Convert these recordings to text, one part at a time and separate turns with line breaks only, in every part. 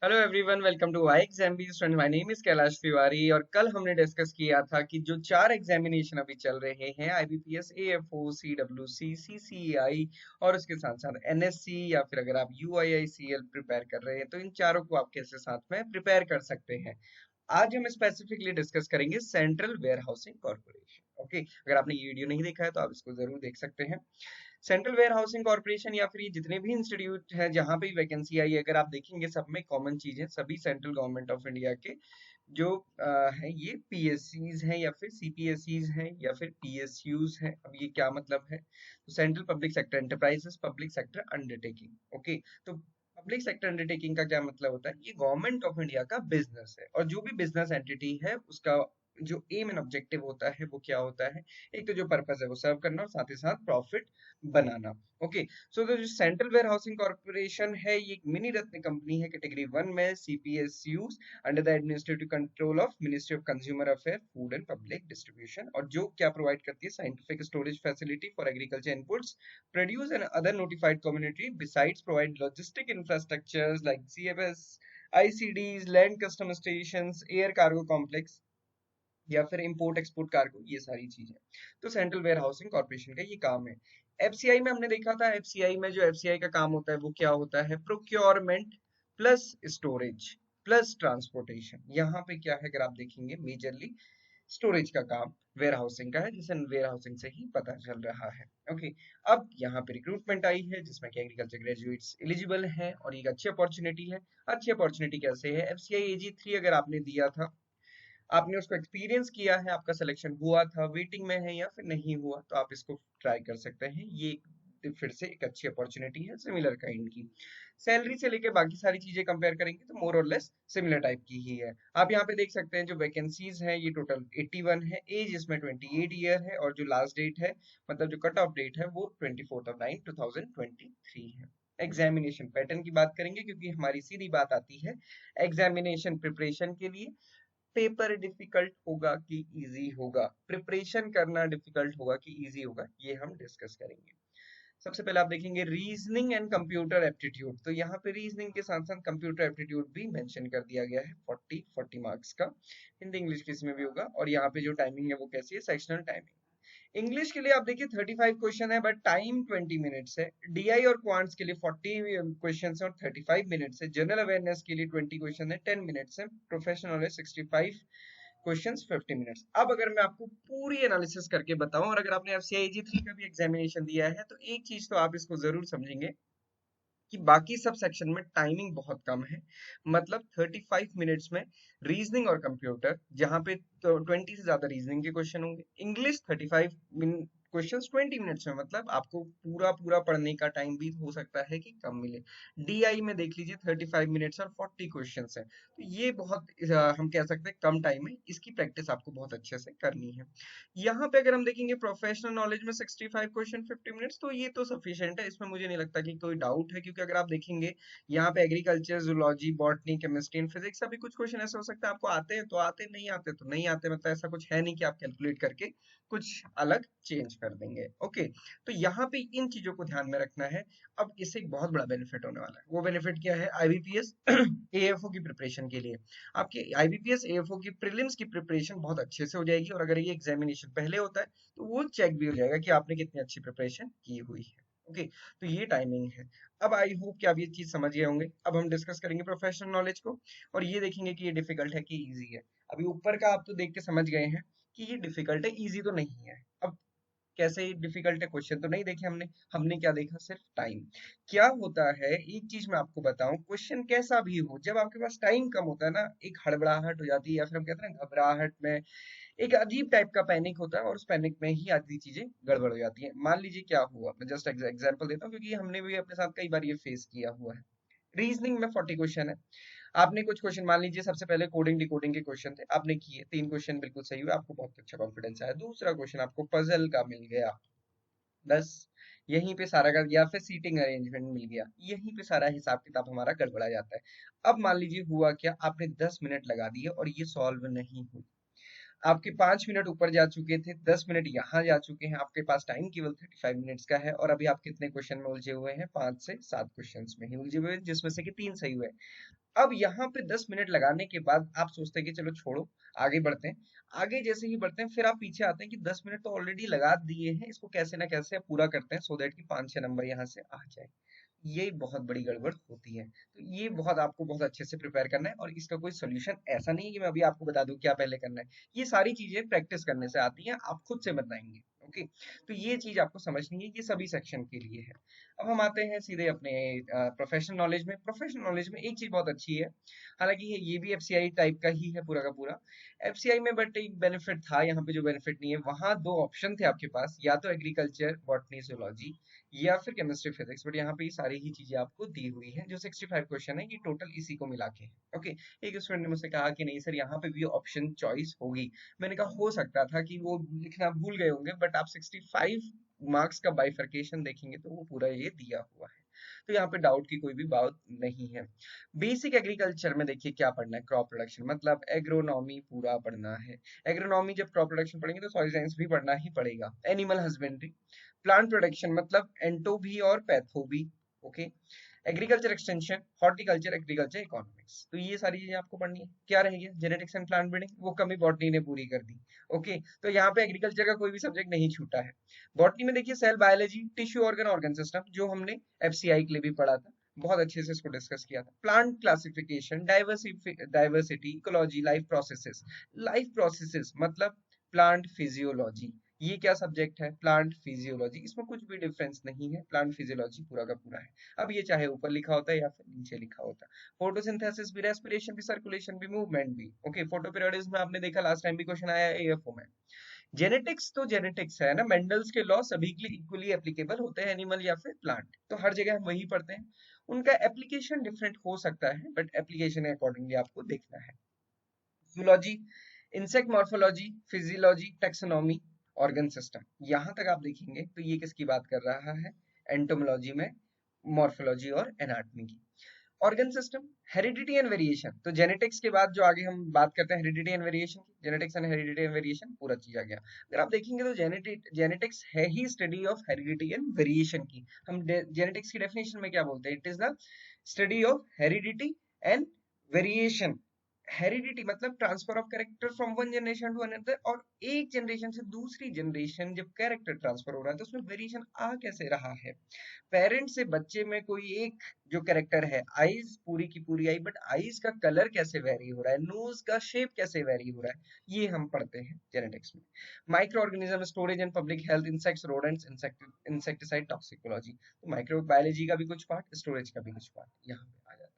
Hello everyone, welcome to I exam student. My name is Kailash Tiwari और कल हमने discuss किया था कि जो चार एग्जामिनेशन अभी चल रहे हैं, आईबीपीएस, एएफओ, सीडब्ल्यूसी, सीसीआई और उसके साथ साथ एनएससी, या फिर अगर आप यूआईआईसीएल प्रिपेयर कर रहे हैं तो इन चारों को आप कैसे साथ में प्रिपेयर कर सकते हैं। आज हम स्पेसिफिकली डिस्कस करेंगे central warehousing corporation. Okay, अगर आपने ये वीडियो नहीं देखा है तो आप इसको जरूर देख सकते हैं। सेंट्रल वेयर हाउसिंग कॉर्पोरेशन या फिर ये जितने भी इंस्टीट्यूट हैं जहां पे वैकेंसी आई है, अगर आप देखेंगे सब में कॉमन चीज है, सभी सेंट्रल गवर्नमेंट ऑफ इंडिया के जो हैं ये पीएससीज हैं या फिर सीपीएससीज हैं या फिर पीएसयूज हैं। अब ये क्या मतलब है? तो central public sector enterprises, public sector undertaking. Okay, तो पब्लिक सेक्टर अंडरटेकिंग का क्या मतलब होता है? ये गवर्नमेंट ऑफ इंडिया का बिजनेस है, और जो भी बिजनेस एंटिटी है उसका जो एम एंड ऑब्जेक्टिव होता है वो क्या होता है? एक तो जो पर्पस है वो सर्व करना और साथ ही साथ प्रॉफिट बनाना। ओके, सो जो सेंट्रल वेयर हाउसिंग कॉर्पोरेशन है ये एक मिनी रत्न कंपनी है कैटेगरी 1 में, CPSU, under the administrative control of ministry of consumer affair, food and public distribution. और जो क्या प्रोवाइड करती है? Scientific storage facility for agriculture inputs, produce and other notified community, besides provide logistic infrastructures like CFS, ICDs, land custom stations, air cargo complex या फिर import export cargo, ये सारी चीजें। तो सेंट्रल वेयर हाउसिंग कॉर्पोरेशन का ये काम है। एफसीआई में हमने देखा था, एफसीआई में जो एफसीआई का काम होता है वो क्या होता है? Procurement plus storage plus transportation. यहाँ पे क्या है, अगर आप देखेंगे मेजरली स्टोरेज का काम वेयर हाउसिंग का है, जिसे वेयर हाउसिंग से ही पता चल रहा है। ओके, अब यहाँ पे रिक्रूटमेंट आई है जिसमें कि एग्रीकल्चर ग्रेजुएट्स एलिजिबल हैं और ये एक अच्छी अपॉर्चुनिटी है। अच्छी अपॉर्चुनिटी कैसे है? एफसीआई एजी 3 अगर आपने दिया था, आपने उसको एक्सपीरियंस किया है, आपका सिलेक्शन हुआ था, वेटिंग में है या फिर नहीं हुआ, तो आप इसको ट्राई कर सकते हैं। ये फिर से एक अच्छी अपॉर्चुनिटी है सिमिलर काइंड की। सैलरी से लेके बाकी सारी चीजें कंपेयर करेंगे तो मोर और लेस सिमिलर टाइप की ही है। आप यहाँ पे देख सकते हैं जो वैकेंसीज हैं ये टोटल 81 है, एज इसमें 28 ईयर है और जो लास्ट डेट है, मतलब जो कट ऑफ डेट है, वो 24/9/2023 है। एग्जामिनेशन पैटर्न की बात करेंगे क्योंकि हमारी सीधी बात आती है एग्जामिनेशन प्रिपरेशन के लिए। पेपर डिफिकल्ट होगा कि इजी होगा, प्रिपरेशन करना डिफिकल्ट होगा कि इजी होगा, ये हम डिस्कस करेंगे। सबसे पहले आप देखेंगे रीजनिंग एंड कंप्यूटर एप्टीट्यूड। तो यहाँ पे रीजनिंग के साथ साथ कंप्यूटर एप्टीट्यूड भी मेंशन कर दिया गया है, 40 मार्क्स का। हिंदी इंग्लिश किस में भी होगा। और यहाँ पे जो टाइमिंग है वो कैसी है? Sectional timing. इंग्लिश के लिए आप देखिए 35 क्वेश्चन है बट टाइम 20 मिनट्स है। डीआई और क्वांट्स के लिए 40 क्वेश्चन है और 35 मिनट्स है। जनरल अवेयरनेस के लिए 20 क्वेश्चन है, 10 मिनट्स है। Professional knowledge 65 questions, 50 minutes. अब अगर मैं आपको पूरी एनालिसिस करके बताऊं, और अगर आपने एफसीआईजी 3 का भी एग्जामिनेशन दिया है तो एक चीज तो आप इसको जरूर समझेंगे कि बाकी सब सेक्शन में टाइमिंग बहुत कम है। मतलब 35 मिनट्स में रीजनिंग और कंप्यूटर, जहां पे तो 20 से ज्यादा रीजनिंग के क्वेश्चन होंगे। इंग्लिश 35 क्वेश्चंस 20 मिनट्स में, मतलब आपको पूरा पूरा पढ़ने का टाइम भी हो सकता है कि कम मिले। डीआई में देख लीजिए 35 मिनट्स और 40 क्वेश्चंस है, तो ये बहुत हम कह सकते हैं कम टाइम में इसकी प्रैक्टिस आपको बहुत अच्छे से करनी है। यहाँ पे अगर हम देखेंगे प्रोफेशनल नॉलेज में 65 क्वेश्चन 50 मिनट्स, तो ये तो सफिशिएंट है, इसमें मुझे नहीं लगता कि कोई डाउट है। क्योंकि अगर आप देखेंगे यहाँ पे agriculture, zoology, botany, chemistry and physics, अभी कुछ क्वेश्चन ऐसे हो सकता है आपको आते हैं तो आते, नहीं आते तो नहीं आते। मतलब ऐसा कुछ है नहीं कि आप कैलकुलेट करके कुछ अलग चेंज कर देंगे। ओके, तो यहाँ पे इन चीजों को ध्यान में रखना है। अब इससे एक बहुत बड़ा बेनिफिट होने वाला है। वो बेनिफिट क्या है? आईबीपीएस एएफओ की प्रिपरेशन के लिए आपके आईबीपीएस एएफओ की प्रीलिम्स की प्रिपरेशन बहुत अच्छे से हो जाएगी। और अगर ये एग्जामिनेशन पहले होता है तो वो चेक भी हो जाएगा कि आपने कितनी अच्छी प्रिपरेशन की हुई है। ओके, तो ये टाइमिंग है। अब आई होप कि आप ये चीज समझ गए होंगे। अब हम डिस्कस करेंगे प्रोफेशनल नॉलेज को, और ये देखेंगे कि ये डिफिकल्ट है कि इजी है। अभी ऊपर का आप तो देख के समझ गए हैं कि ये डिफिकल्ट है, इजी तो नहीं है। अब कैसे डिफिकल्ट है? क्वेश्चन तो नहीं देखे हमने, हमने क्या देखा? सिर्फ टाइम। क्या होता है, एक चीज मैं आपको बताऊं, क्वेश्चन कैसा भी हो, जब आपके पास टाइम कम होता है ना, एक हड़बड़ाहट हो जाती है, या फिर हम कहते हैं ना घबराहट में, एक अजीब टाइप का पैनिक होता है, और उस पैनिक में ही आधी चीजें गड़बड़ हो जाती है। मान लीजिए क्या हुआ, मैं जस्ट एग्जांपल देता हूँ क्योंकि हमने भी अपने साथ कई बार ये फेस किया हुआ है। रीजनिंग में 40 क्वेश्चन है। आपने कुछ क्वेश्चन, मान लीजिए सबसे पहले कोडिंग डिकोडिंग के क्वेश्चन थे, आपने किए, 3 क्वेश्चन बिल्कुल सही हुए, आपको बहुत अच्छा कॉन्फिडेंस आया। दूसरा क्वेश्चन आपको पजल का मिल गया, बस यहीं पे सारा का, या फिर सीटिंग अरेंजमेंट मिल गया, यहीं पे सारा हिसाब किताब हमारा गड़बड़ा जाता है। अब मान लीजिए हुआ क्या, आपने 10 मिनट लगा दिए और ये सॉल्व नहीं हुई। आपके 5 मिनट ऊपर जा चुके थे, 10 मिनट यहाँ जा चुके हैं, आपके पास टाइम केवल 35 मिनट्स का है, और अभी आप कितने क्वेश्चन में उलझे हुए हैं? 5 से 7 क्वेश्चन में ही उलझे हुए हैं, जिसमें से कि 3 सही हुए। अब यहाँ पे 10 मिनट लगाने के बाद आप सोचते हैं कि चलो छोड़ो, आगे बढ़ते हैं। आगे जैसे ही बढ़ते हैं, फिर आप पीछे आते हैं कि 10 मिनट तो ऑलरेडी लगा दिए हैं, इसको कैसे ना कैसे पूरा करते हैं, सो दैट कि 5-6 नंबर यहाँ से आ जाए। ये बहुत बड़ी गड़बड़ होती है। तो ये बहुत आपको बहुत अच्छे से प्रिपेयर करना है, और इसका कोई सोल्यूशन ऐसा नहीं है कि मैं अभी आपको बता दूं क्या पहले करना है। ये सारी चीजें प्रैक्टिस करने से आती हैं, आप खुद से बताएंगे। ओके, तो ये चीज आपको समझनी है, ये सभी सेक्शन के लिए है। अब हम आते हैं सीधे अपने प्रोफेशनल नॉलेज में। प्रोफेशनल नॉलेज में एक चीज बहुत अच्छी है, हालांकि ये भी एफसीआई टाइप का ही है पूरा का पूरा एफसीआई में, बट एक बेनिफिट था यहाँ पे जो बेनिफिट नहीं है। वहां दो ऑप्शन थे आपके पास, या तो एग्रीकल्चर बॉटनी जूलॉजी या फिर केमिस्ट्री फिजिक्स, बट यहाँ पे ये सारी ही चीजें आपको दी हुई है। जो 65 क्वेश्चन है, ये टोटल इसी को मिला के। ओके, एक स्टूडेंट ने मुझसे कहा कि नहीं सर, यहाँ पे भी ऑप्शन चॉइस होगी। मैंने कहा हो सकता था कि वो लिखना भूल गए होंगे, बट आप 65 मार्क्स का बाइफर्केशन देखेंगे तो वो पूरा ये दिया हुआ है। तो यहाँ पे डाउट की कोई भी बात नहीं है। बेसिक एग्रीकल्चर में देखिए क्या पढ़ना है, क्रॉप प्रोडक्शन मतलब एग्रोनॉमी पूरा पढ़ना है। एग्रोनॉमी जब क्रॉप प्रोडक्शन पढ़ेंगे तो सॉइल साइंस भी पढ़ना ही पड़ेगा। एनिमल हस्बेंड्री, प्लांट प्रोडक्शन मतलब एंटो भी और पैथो भी। Okay, agriculture extension, horticulture, agriculture economics, तो ये सारी चीजें आपको पढ़नी है। क्या रहेगी? जेनेटिक्स एंड प्लांट ब्रीडिंग, वो कमी बॉटनी ने पूरी कर दी। ओके, तो यहाँ पे एग्रीकल्चर का कोई भी सब्जेक्ट नहीं छूटा है। बॉटनी में देखिए cell biology, tissue organ, organ system, जो हमने एफसीआई के लिए भी पढ़ा था, बहुत अच्छे से इसको डिस्कस किया था। Plant classification, diversity, ecology, life processes मतलब प्लांट फिजियोलॉजी। ये क्या सब्जेक्ट है? Plant physiology. इसमें कुछ भी डिफरेंस नहीं है, प्लांट फिजियोलॉजी पूरा का पूरा है। अब ये चाहे ऊपर लिखा होता है या फिर नीचे लिखा होता है। फोटोसिंथेसिस भी, रेस्पिरेशन भी, सर्कुलेशन भी, मूवमेंट भी। ओके, फोटो पीरियोडिज्म में आपने देखा लास्ट टाइम भी क्वेश्चन आया है एएफओ में। जेनेटिक्स तो जेनेटिक्स है ना, मेंडल्स के लॉ सभी के लिए इक्वली एप्लीकेबल होते हैं, एनिमल या फिर प्लांट, तो हर जगह हम वही पढ़ते हैं। उनका एप्लीकेशन डिफरेंट हो सकता है, बट एप्लीकेशन अकॉर्डिंगली आपको देखना है। Zoology, insect morphology, physiology, taxonomy, organ system, यहां तक आप देखेंगे तो ये किसकी बात कर रहा है? एंटोमोलॉजी में मॉर्फोलॉजी और एनाटॉमी की। Organ system, heredity and variation, तो जेनेटिक्स के बाद जो आगे हम बात करते हैं हेरिडिटी एंड वेरिएशन की, genetics and heredity and variation पूरा चीज आ गया। अगर आप देखेंगे तो जेनेटिक्स है ही study of heredity and variation की। हम जेनेटिक्स की डेफिनेशन में क्या बोलते हैं? It is the study of heredity and variation. Heredity मतलब transfer of character from one generation to another, और एक जनरेशन से दूसरी जनरेशन जब कैरेक्टर ट्रांसफर हो रहा है तो उसमें वेरिएशन आ कैसे रहा है। पेरेंट से बच्चे में कोई एक जो कैरेक्टर है, आईज पूरी की पूरी आई, बट आईज का कलर कैसे वेरी हो रहा है, नोज का शेप कैसे वेरी हो रहा है, ये हम पढ़ते हैं जेनेटिक्स में। Micro organism, storage and public health, insects, rodents, insecticide, toxicology, तो माइक्रो बायोलॉजी का भी कुछ पार्ट, स्टोरेज का भी कुछ पार्ट यहाँ पे आ जाता है।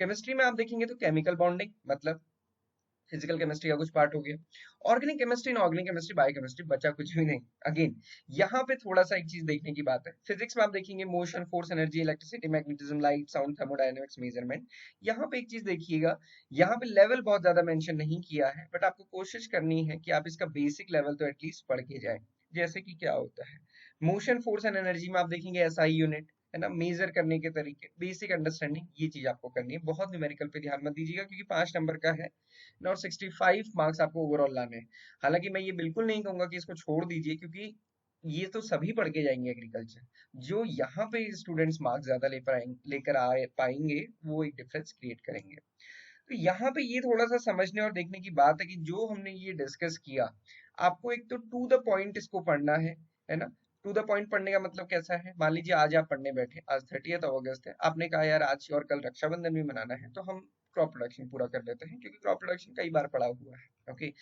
केमिस्ट्री में आप देखेंगे तो केमिकल बॉन्डिंग मतलब फिजिकल केमिस्ट्री का कुछ पार्ट हो गया। Organic chemistry, inorganic chemistry, biochemistry, बचा कुछ भी नहीं। अगेन यहाँ पे थोड़ा सा एक चीज देखने की बात है, फिजिक्स में आप देखेंगे motion, force, energy, electricity, magnetism, light, sound, thermodynamics, measurement. यहाँ पे एक चीज देखिएगा, यहाँ पे लेवल बहुत ज्यादा मेंशन नहीं किया है, बट आपको कोशिश करनी है कि आप इसका बेसिक लेवल तो एटलीस्ट पढ़ के जाए। जैसे कि क्या होता है, मोशन, फोर्स एंड एनर्जी में आप देखेंगे एसआई यूनिट है ना, मेजर करने के तरीके, बेसिक अंडरस्टैंडिंग, ये चीज आपको करनी है। बहुत न्यूमेरिकल पे ध्यान मत दीजिएगा, क्योंकि 5 नंबर का है और 65 मार्क्स आपको ओवरऑल लाने हैं। हालांकि मैं ये बिल्कुल नहीं कहूंगा कि इसको छोड़ दीजिए, क्योंकि ये तो सभी पढ़ के जाएंगे एग्रीकल्चर। जो यहाँ पे स्टूडेंट्स मार्क्स ज्यादा लेकर आ पाएंगे, वो एक डिफरेंस क्रिएट करेंगे। तो यहाँ पे ये थोड़ा सा समझने और देखने की बात है कि जो हमने ये डिस्कस किया, आपको एक तो टू द पॉइंट इसको पढ़ना है ना। टू द पॉइंट पढ़ने का मतलब कैसा है? मान लीजिए आज आप पढ़ने बैठे, आज 30 अगस्त है, आपने कहा यार आज और कल रक्षाबंधन भी मनाना है, तो हम क्रॉप प्रोडक्शन पूरा कर लेते हैं, क्योंकि क्रॉप प्रोडक्शन कई बार पढ़ा हुआ है। ओके,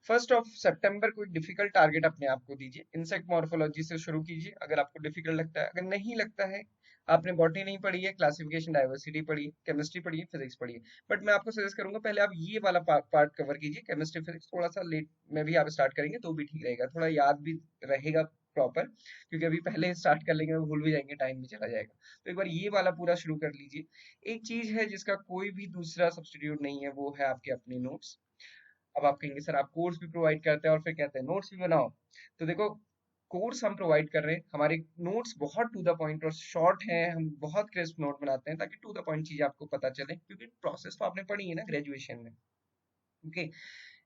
1 सितंबर को एक डिफिकल्ट टारगेट अपने आप को दीजिए, इंसेक्ट मॉर्फोलॉजी से शुरू कीजिए अगर आपको डिफिकल्ट लगता है। अगर नहीं लगता है, आपने बॉटनी नहीं पढ़ी है, क्लासिफिकेशन, डाइवर्सिटी पढ़िए, केमिस्ट्री पढ़िए, फिजिक्स पढ़िए, बट मैं आपको सजेस्ट करूंगा पहले आप ये वाला पार्ट कवर कीजिए। केमिस्ट्री फिजिक्स थोड़ा सा लेट में भी आप स्टार्ट करेंगे तो भी ठीक रहेगा, थोड़ा याद भी रहेगा प्रॉपर, क्योंकि अभी पहले स्टार्ट कर लेंगे भूल भी जाएंगे, टाइम भी चला जाएगा। तो एक बार ये वाला पूरा शुरू कर लीजिए। एक चीज है जिसका कोई भी दूसरा सब्सटीट्यूट नहीं है, वो है आपके अपने नोट्स। अब आप कहेंगे सर आप कोर्स भी प्रोवाइड करते हैं और फिर कहते हैं नोट्स भी बनाओ, तो देखो कोर्स हम प्रोवाइड कर रहे हैं, हमारे नोट्स बहुत टू द पॉइंट और शॉर्ट हैं, हम बहुत क्रिस्प नोट बनाते हैं ताकि टू द पॉइंट चीज आपको पता चले, क्योंकि प्रोसेस तो आपने पढ़ी है ना ग्रेजुएशन में। ओके,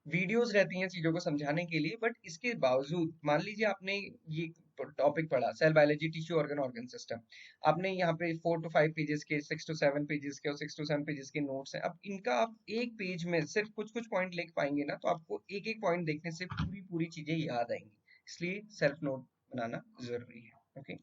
वीडियोस रहती हैं चीजों को समझाने के लिए, बट इसके बावजूद मान लीजिए आपने ये टॉपिक पढ़ा cell biology tissue organ organ system, आपने यहाँ पे 4 to 5 पेजेस के 6 to 7 पेजेस के और 6 to 7 पेजेस के नोट्स हैं, अब इनका आप एक पेज में सिर्फ कुछ कुछ पॉइंट लिख पाएंगे ना, तो आपको एक एक पॉइंट देखने से पूरी पूरी चीजें याद आएंगी, इसलिए सेल्फ नोट बनाना जरूरी है। ओके,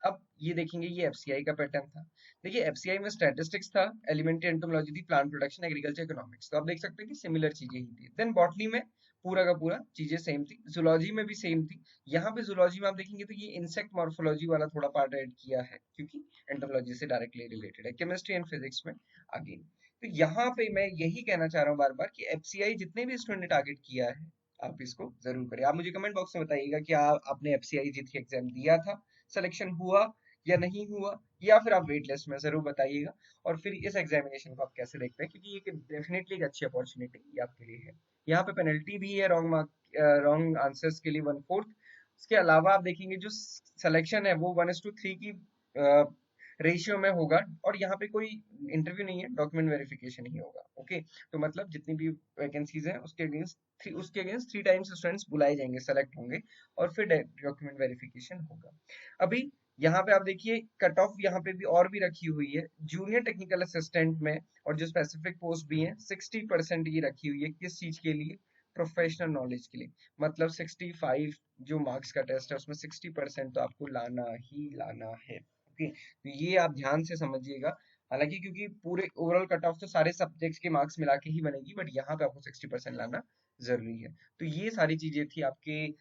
अब ये देखेंगे, ये एफसीआई का पैटर्न था। देखिए एफसीआई में स्टैटिस्टिक्स था, एलिमेंट्री एंटोमोलॉजी थी, प्लांट प्रोडक्शन, एग्रीकल्चर, इकोनॉमिक्स, तो आप देख सकते हैं कि सिमिलर चीजें ही थी। देन बॉटनी में पूरा का पूरा चीजें सेम थी, जूलॉजी में भी सेम थी। यहाँ पे जूलॉजी में आप देखेंगे तो ये इंसेक्ट मॉर्फोलॉजी वाला थोड़ा पार्ट ऐड किया है, क्योंकि एंटोमोलॉजी से डायरेक्टली रिलेटेड है। केमिस्ट्री एंड फिजिक्स में आगे, तो यहाँ पे मैं यही कहना चाह रहा हूँ बार बार कि एफसीआई जितने भी स्टूडेंट ने टारगेट किया है, आप इसको जरूर करें। आप मुझे कमेंट बॉक्स में बताइएगा कि आपने एफसीआई जीत के एग्जाम दिया था, सिलेक्शन हुआ या नहीं हुआ, या फिर आप वेट लिस्ट में जरूर बताइएगा। और फिर इस एग्जामिनेशन को आप कैसे देखते हैं, क्योंकि ये डेफिनेटली एक अच्छी अपॉर्चुनिटी आपके लिए है। यहाँ पे पेनल्टी भी है रॉन्ग मार्क, रॉन्ग आंसर्स के लिए 1/4। उसके अलावा आप देखेंगे जो सिलेक्शन है वो 1:3 की रेशियो में होगा, और यहाँ पे कोई इंटरव्यू नहीं है, डॉक्यूमेंट वेरिफिकेशन ही होगा। ओके, तो मतलब जितनी भी वैकेंसीज हैं उसके अगेंस्ट 3 टाइम्स स्टूडेंट्स बुलाए जाएंगे, सेलेक्ट होंगे, और फिर डॉक्यूमेंट वेरिफिकेशन होगा। अभी यहाँ पे आप देखिए कट ऑफ यहाँ पे भी और भी रखी हुई है जूनियर टेक्निकल असिस्टेंट में, और जो स्पेसिफिक पोस्ट भी है 60% ये रखी हुई है, किस चीज के लिए, प्रोफेशनल नॉलेज के लिए। मतलब 65 जो मार्क्स का टेस्ट है उसमें 60% तो आपको लाना ही लाना है। ओके, तो ये आप ध्यान से समझिएगा। हालांकि क्योंकि पूरे ओवरऑल कट ऑफ तो सारे सब्जेक्ट्स के मार्क्स मिला के ही बनेगी, बट यहाँ पे आपको 60% लाना जरूरी है। तो ये सारी चीजें थी आपके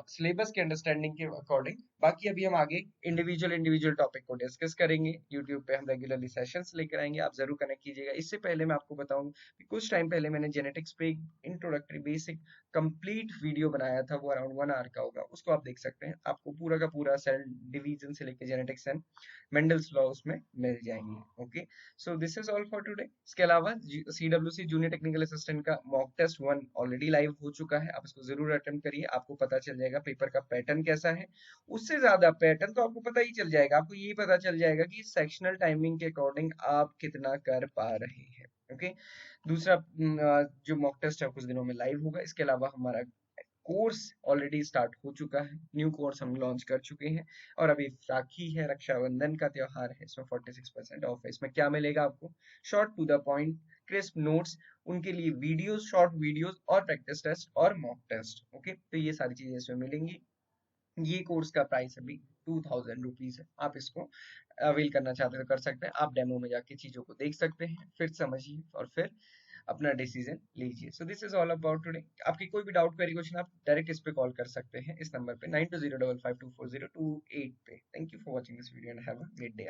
सिलेबस के अंडरस्टैंडिंग के अकॉर्डिंग। बाकी अभी हम आगे इंडिविजुअल इंडिविजुअल टॉपिक को डिस्कस करेंगे, यूट्यूब पे हम रेगुलरली सेशंस लेकर आएंगे, आप जरूर कनेक्ट कीजिएगा। इससे पहले मैं आपको बताऊं कि कुछ टाइम पहले मैंने जेनेटिक्स पे इंट्रोडक्टरी बेसिक कंप्लीट वीडियो बनाया था, वो अराउंड 1 आवर का होगा, उसको आप देख सकते हैं। आपको पूरा का पूरा सेल डिवीजन से लेकर जेनेटिक्स एंड मेंडल्स लॉ उसमें मिल जाएंगे। Okay, so this is all for today. इसके अलावा सीडब्ल्यूसी जूनियर टेक्निकल असिस्टेंट का मॉक टेस्ट 1 ऑलरेडी लाइव हो चुका है, आप इसको जरूर अटेम्प्ट करिए, आपको पता चल जाएगा पेपर का पैटर्न कैसा है। उससे ज्यादा पैटर्न तो आपको पता ही चल जाएगा, आपको ये पता चल जाएगा कि सेक्शनल टाइमिंग के अकॉर्डिंग आप कितना कर पा रहे हैं। ओके, दूसरा जो मॉक टेस्ट है कुछ दिनों में लाइव होगा। इसके अलावा हमारा कोर्स ऑलरेडी स्टार्ट हो चुका है, न्यू कोर्स हम लॉन्च कर चुके हैं, और अभी राखी है, रक्षाबंधन का त्योहार है, इसमें 46% ऑफ है। इसमें क्या मिलेगा आपको, short to the point crisp notes, उनके लिए वीडियोस, शॉर्ट वीडियोस, और प्रैक्टिस टेस्ट और मॉक टेस्ट। ओके, तो ये सारी चीजें इसमें मिलेंगी। ये कोर्स का प्राइस अभी 2000 रुपीज है, आप इसको अवेल करना चाहते हो तो कर सकते हैं। आप डेमो में जाके चीजों को देख सकते हैं, फिर समझिए और फिर अपना डिसीजन लीजिए। So this is all about today. आपकी कोई भी डाउट क्वेरी क्वेश्चन आप डायरेक्ट इस पे कॉल कर सकते हैं, इस नंबर पे 9205524028 पे। Thank you for watching this video and have a great day.